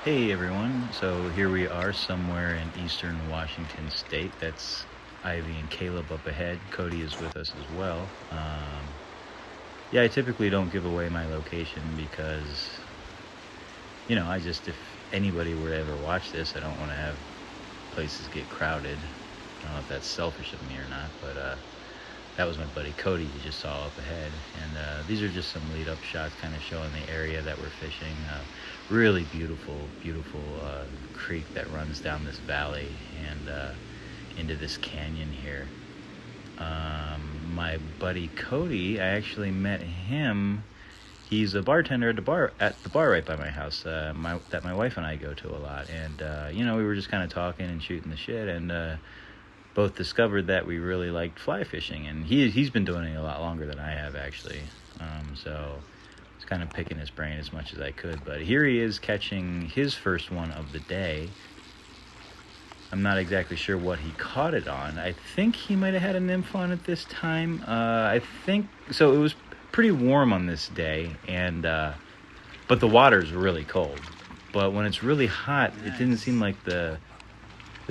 Hey everyone, so here we are somewhere in eastern Washington State. That's Ivy and Caleb up ahead. Cody is with us as well. Yeah, I typically don't give away my location because, if anybody were to ever watch this, I don't want to have places get crowded. I don't know if that's selfish of me or not, but that was my buddy Cody you just saw up ahead. And these are just some lead up shots kind of showing the area that we're fishing. Really beautiful creek that runs down this valley and into this canyon here. My buddy Cody, I actually met him. He's a bartender at the bar right by my house that my wife and I go to a lot. And we were just kind of talking and shooting the shit, and both discovered that we really liked fly fishing, and he's been doing it a lot longer than I have actually. So I was kind of picking his brain as much as I could, but here he is catching his first one of the day. I'm not exactly sure what he caught it on. I think he might have had a nymph on it this time. I think so. It was pretty warm on this day, and but the water's really cold. But when it's really hot, it didn't seem like the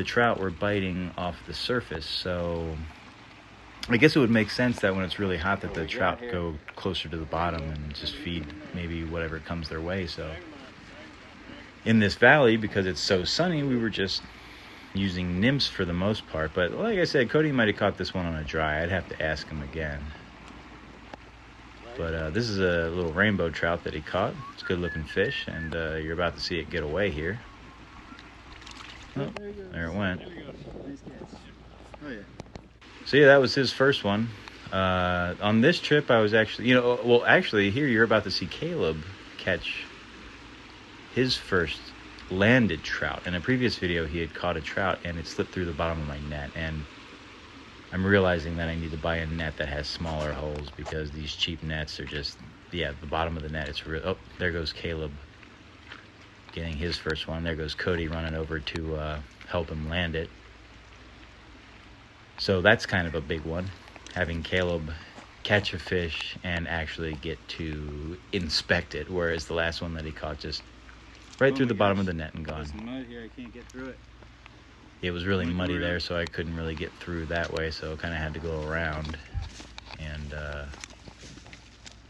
trout were biting off the surface, so I guess it would make sense that when it's really hot that the trout go closer to the bottom and just feed maybe whatever comes their way. So in this valley, because it's so sunny, we were just using nymphs for the most part. But like I said, Cody might have caught this one on a dry. I'd have to ask him again. But this is a little rainbow trout that he caught. It's a good looking fish, and you're about to see it get away here. Oh, there it went. Oh, yeah. So yeah, that was his first one. On this trip, I was actually, here you're about to see Caleb catch his first landed trout. In a previous video, he had caught a trout and it slipped through the bottom of my net. And I'm realizing that I need to buy a net that has smaller holes because these cheap nets are just, the bottom of the net, it's real. Oh, there goes Caleb getting his first one. There goes Cody running over to help him land it. So that's kind of a big one, having Caleb catch a fish and actually get to inspect it, whereas the last one that he caught just right through the bottom of the net and gone. There's mud here, I can't get through it. It was really muddy there, so I couldn't really get through that way, so I kind of had to go around. And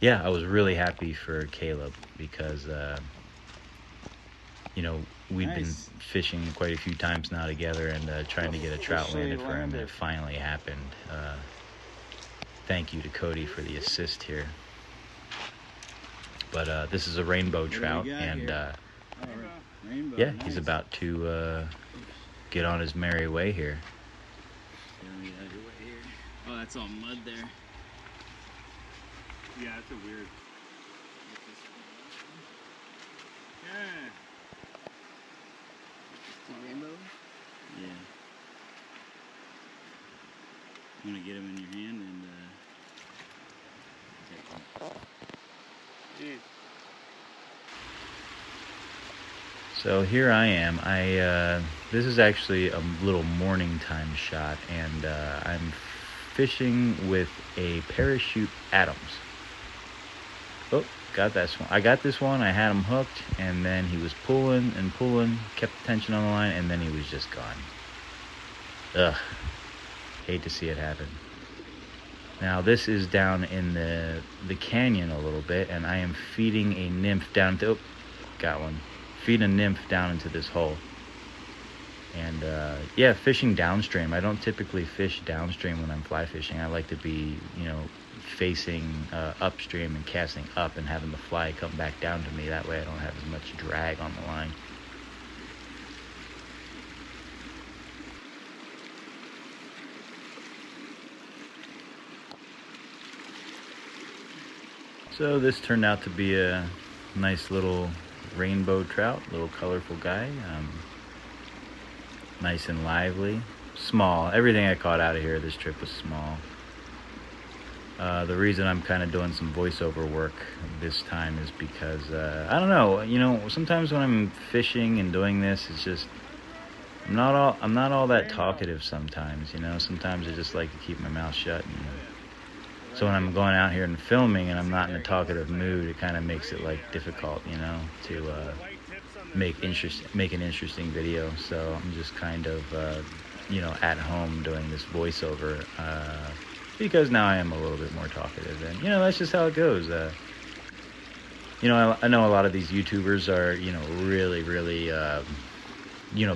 I was really happy for Caleb because we'd been fishing quite a few times now together and trying to get a trout landed for him, and it finally happened. Thank you to Cody for the assist here. But this is a rainbow trout, and he's about to get on his merry way here. Oh, that's all mud there. Yeah, it's a weird. Yeah. Rainbow? Yeah. You want to get him in your hand and take him. Yeah. So here I am. This is actually a little morning time shot, and I'm fishing with a Parachute Adams. Oh, got this one. I got this one. I had him hooked, and then he was pulling and pulling, kept the tension on the line, and then he was just gone. Ugh. Hate to see it happen. Now this is down in the canyon a little bit, and I am feeding a nymph down to. Oh, got one. Feed a nymph down into this hole. And fishing downstream. I don't typically fish downstream when I'm fly fishing. I like to be, facing upstream and casting up and having the fly come back down to me. That way I don't have as much drag on the line. So this turned out to be a nice little rainbow trout, little colorful guy. Nice and lively. Small. Everything I caught out of here this trip was small. The reason I'm kind of doing some voiceover work this time is because, I don't know, sometimes when I'm fishing and doing this, it's just, I'm not all that talkative sometimes, sometimes I just like to keep my mouth shut. So when I'm going out here and filming and I'm not in a talkative mood, it kind of makes it like difficult, to make an interesting video. So I'm just kind of at home doing this voiceover because now I am a little bit more talkative, and that's just how it goes. I know a lot of these YouTubers are really really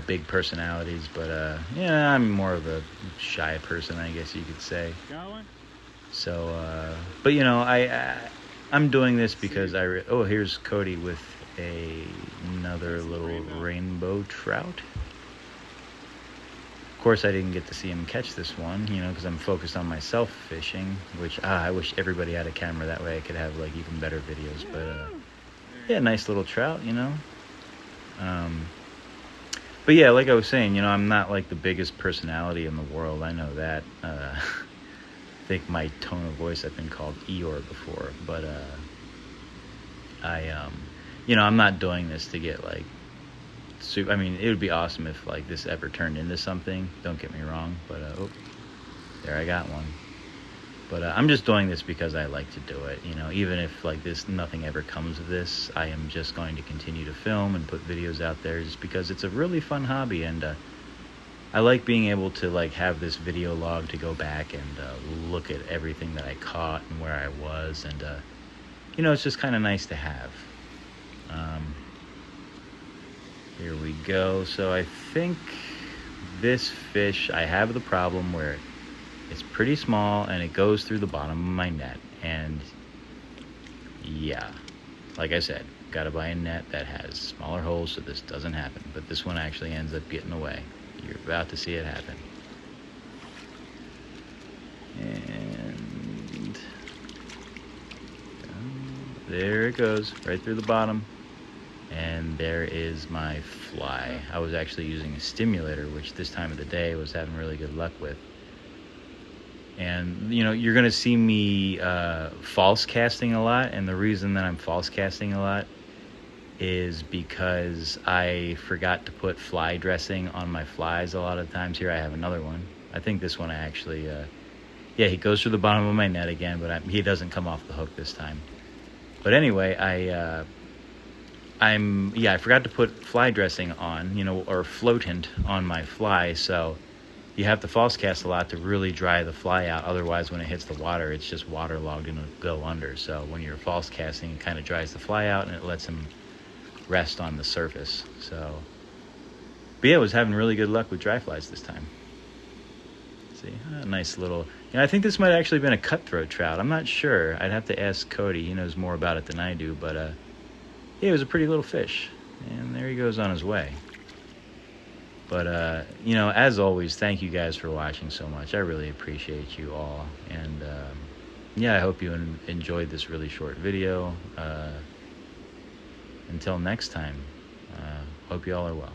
big personalities, but I'm more of a shy person, I guess you could say. Going? So but I'm doing this because here's Cody with another little rainbow trout. Of course, I didn't get to see him catch this one, because I'm focused on myself fishing, which I wish everybody had a camera, that way I could have like even better videos. But yeah, nice little trout, but yeah, like I was saying, I'm not like the biggest personality in the world. I know that. I think my tone of voice, I've been called Eeyore before, but I'm not doing this to get like I mean, it would be awesome if like this ever turned into something, don't get me wrong, but there, I got one. But I'm just doing this because I like to do it, even if like nothing ever comes of this, I am just going to continue to film and put videos out there just because it's a really fun hobby, and I like being able to like have this video log to go back and look at everything that I caught and where I was, and it's just kind of nice to have. Here we go. So I think this fish, I have the problem where it's pretty small and it goes through the bottom of my net, and yeah, like I said, gotta buy a net that has smaller holes so this doesn't happen. But this one actually ends up getting away. You're about to see it happen. And there it goes, right through the bottom. And there is my fly. I was actually using a stimulator, which this time of the day I was having really good luck with. And you're gonna see me false casting a lot, and the reason that I'm false casting a lot is because I forgot to put fly dressing on my flies a lot of times. Here I have another one. I think this one I actually he goes through the bottom of my net again, but he doesn't come off the hook this time. But anyway, I forgot to put fly dressing on, or floatant on my fly, so you have to false cast a lot to really dry the fly out. Otherwise, when it hits the water, it's just waterlogged and it'll go under. So when you're false casting, it kind of dries the fly out and it lets him rest on the surface. So, but yeah, I was having really good luck with dry flies this time. See, a nice little, I think this might have actually been a cutthroat trout. I'm not sure. I'd have to ask Cody. He knows more about it than I do, but yeah, it was a pretty little fish, and there he goes on his way. But, as always, thank you guys for watching so much. I really appreciate you all, and, I hope you enjoyed this really short video. Until next time, hope you all are well.